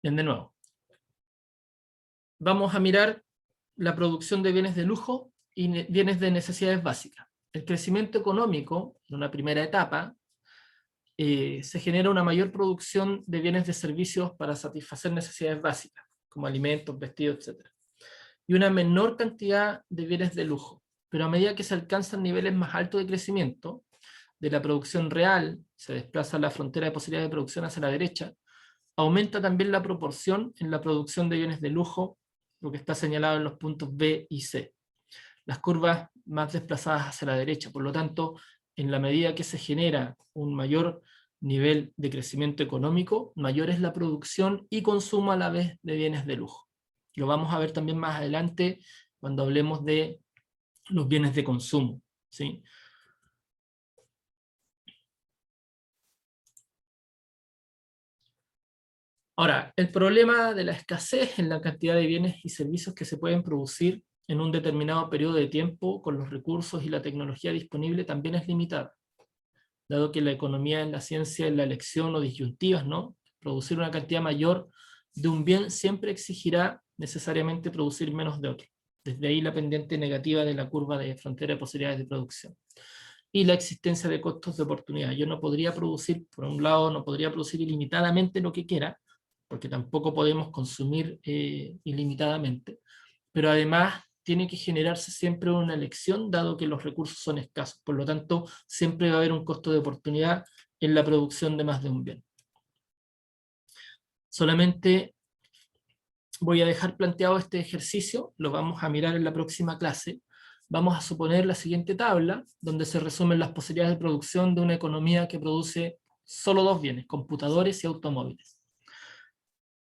Bien, de nuevo. Vamos a mirar la producción de bienes de lujo y bienes de necesidades básicas. El crecimiento económico, en una primera etapa, se genera una mayor producción de bienes de servicios para satisfacer necesidades básicas, como alimentos, vestidos, etc. Y una menor cantidad de bienes de lujo. Pero a medida que se alcanzan niveles más altos de crecimiento, de la producción real, se desplaza la frontera de posibilidades de producción hacia la derecha, aumenta también la proporción en la producción de bienes de lujo, lo que está señalado en los puntos B y C. Las curvas más desplazadas hacia la derecha, por lo tanto, en la medida que se genera un mayor nivel de crecimiento económico, mayor es la producción y consumo a la vez de bienes de lujo. Lo vamos a ver también más adelante cuando hablemos de los bienes de consumo, ¿sí? Ahora, el problema de la escasez en la cantidad de bienes y servicios que se pueden producir en un determinado periodo de tiempo con los recursos y la tecnología disponible también es limitada, dado que la economía en la ciencia, en la elección o disyuntivas, ¿no? Producir una cantidad mayor de un bien siempre exigirá necesariamente producir menos de otro. Desde ahí la pendiente negativa de la curva de frontera de posibilidades de producción. Y la existencia de costos de oportunidad. Yo no podría producir, por un lado, no podría producir ilimitadamente lo que quiera, porque tampoco podemos consumir ilimitadamente, pero además tiene que generarse siempre una elección, dado que los recursos son escasos. Por lo tanto, siempre va a haber un costo de oportunidad en la producción de más de un bien. Solamente voy a dejar planteado este ejercicio, lo vamos a mirar en la próxima clase. Vamos a suponer la siguiente tabla, donde se resumen las posibilidades de producción de una economía que produce solo dos bienes, computadores y automóviles.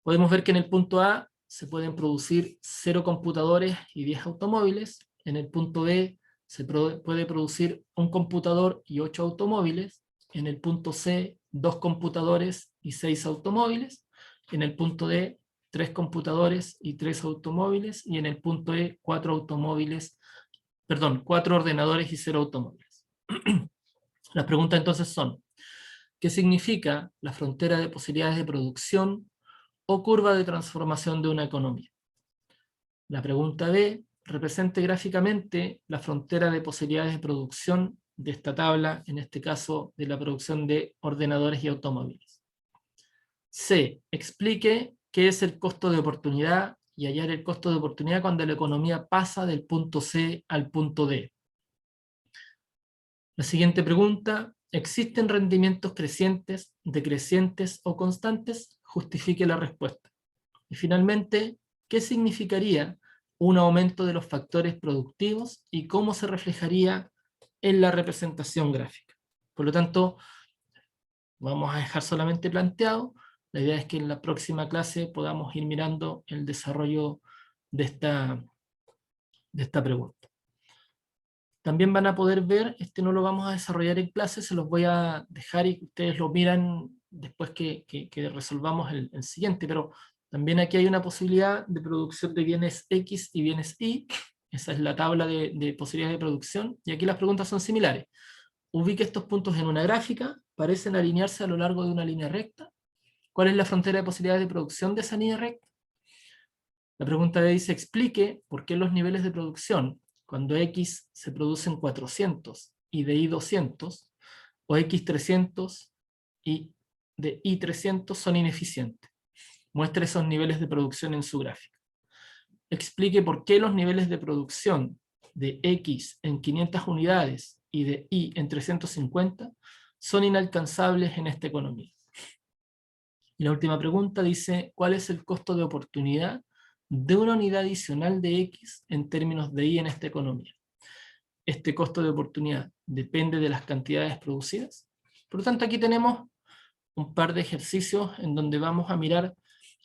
Podemos ver que en el punto A se pueden producir 0 computadores y 10 automóviles. En el punto B se puede producir un computador y 8 automóviles. En el punto C, 2 computadores y 6 automóviles. En el punto D, 3 computadores y 3 automóviles. Y en el punto E, 4 automóviles, perdón, 4 ordenadores y 0 automóviles. Las preguntas entonces son, ¿qué significa la frontera de posibilidades de producción o curva de transformación de una economía? La pregunta B, represente gráficamente la frontera de posibilidades de producción de esta tabla, en este caso de la producción de ordenadores y automóviles. C, explique qué es el costo de oportunidad y hallar el costo de oportunidad cuando la economía pasa del punto C al punto D. La siguiente pregunta, ¿existen rendimientos crecientes, decrecientes o constantes? Justifique la respuesta. Y finalmente, ¿qué significaría un aumento de los factores productivos y cómo se reflejaría en la representación gráfica? Por lo tanto, vamos a dejar solamente planteado. La idea es que en la próxima clase podamos ir mirando el desarrollo de esta pregunta. También van a poder ver, no lo vamos a desarrollar en clase, se los voy a dejar y ustedes lo miran después que resolvamos el siguiente, pero también aquí hay una posibilidad de producción de bienes X y bienes Y. Esa es la tabla de posibilidades de producción, y aquí las preguntas son similares. Ubique estos puntos en una gráfica, parecen alinearse a lo largo de una línea recta. ¿Cuál es la frontera de posibilidades de producción de esa línea recta? La pregunta B dice, explique por qué los niveles de producción, cuando X se producen 400 y de Y 200, o X 300 y de Y 300 son ineficientes. Muestre esos niveles de producción en su gráfica. Explique por qué los niveles de producción de X en 500 unidades y de Y en 350 son inalcanzables en esta economía. Y la última pregunta dice, ¿cuál es el costo de oportunidad de una unidad adicional de X en términos de Y en esta economía? Este costo de oportunidad depende de las cantidades producidas. Por lo tanto, aquí tenemos un par de ejercicios en donde vamos a mirar,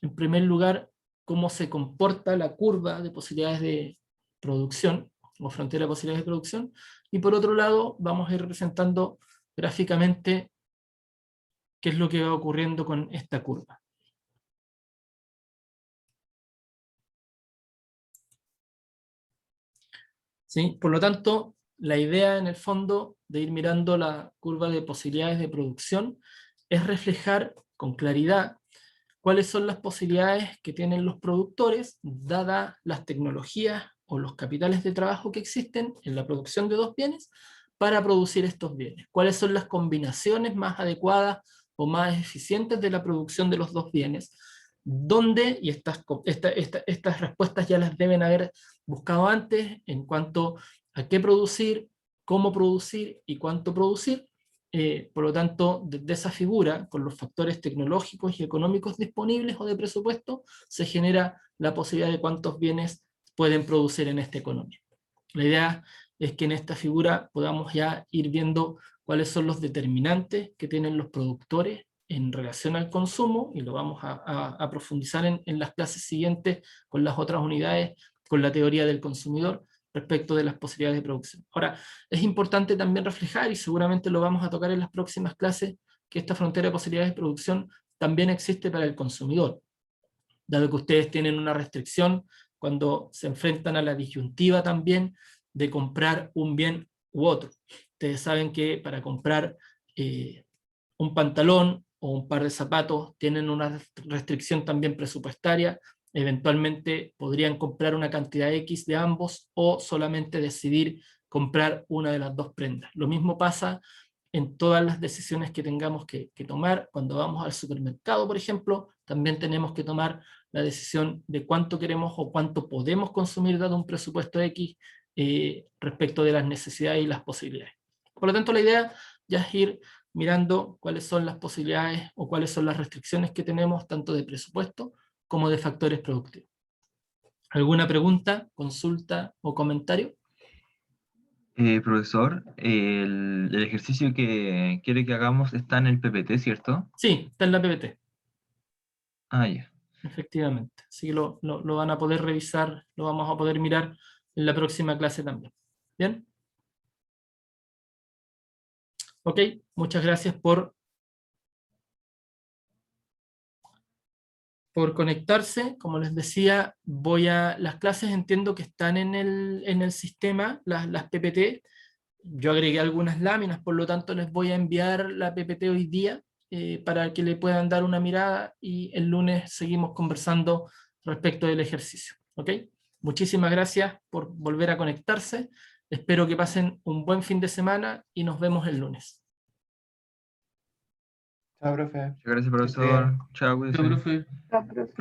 en primer lugar, cómo se comporta la curva de posibilidades de producción, o frontera de posibilidades de producción, y por otro lado, vamos a ir representando gráficamente qué es lo que va ocurriendo con esta curva. ¿Sí? Por lo tanto, la idea en el fondo de ir mirando la curva de posibilidades de producción es reflejar con claridad cuáles son las posibilidades que tienen los productores, dadas las tecnologías o los capitales de trabajo que existen en la producción de dos bienes, para producir estos bienes. Cuáles son las combinaciones más adecuadas o más eficientes de la producción de los dos bienes, dónde, y estas respuestas ya las deben haber buscado antes en cuanto a qué producir, cómo producir y cuánto producir. Por lo tanto, desde esa figura, con los factores tecnológicos y económicos disponibles o de presupuesto, se genera la posibilidad de cuántos bienes pueden producir en esta economía. La idea es que en esta figura podamos ya ir viendo cuáles son los determinantes que tienen los productores en relación al consumo, y lo vamos a profundizar en las clases siguientes con las otras unidades, con la teoría del consumidor, respecto de las posibilidades de producción. Ahora, es importante también reflejar, y seguramente lo vamos a tocar en las próximas clases, que esta frontera de posibilidades de producción también existe para el consumidor, dado que ustedes tienen una restricción cuando se enfrentan a la disyuntiva también de comprar un bien u otro. Ustedes saben que para comprar un pantalón o un par de zapatos tienen una restricción también presupuestaria. Eventualmente podrían comprar una cantidad X de ambos o solamente decidir comprar una de las dos prendas. Lo mismo pasa en todas las decisiones que tengamos que tomar. Cuando vamos al supermercado, por ejemplo, también tenemos que tomar la decisión de cuánto queremos o cuánto podemos consumir dado un presupuesto X respecto de las necesidades y las posibilidades. Por lo tanto, la idea ya es ir mirando cuáles son las posibilidades o cuáles son las restricciones que tenemos, tanto de presupuesto como de factores productivos. ¿Alguna pregunta, consulta o comentario? Profesor, el ejercicio que quiere que hagamos está en el PPT, ¿cierto? Sí, está en la PPT, Ah, ya. efectivamente. Así que lo van a poder revisar, lo vamos a poder mirar en la próxima clase también. ¿Bien? Ok, muchas gracias por conectarse. Como les decía, las clases entiendo que están en el sistema, las PPT. Yo agregué algunas láminas, por lo tanto les voy a enviar la PPT hoy día para que le puedan dar una mirada, y el lunes seguimos conversando respecto del ejercicio. ¿Ok? Muchísimas gracias por volver a conectarse. Espero que pasen un buen fin de semana y nos vemos el lunes. Chao, profe. Muchas gracias, Que esté bien. profesor. Chao, Chao, cuídese. profe. Ya, profe.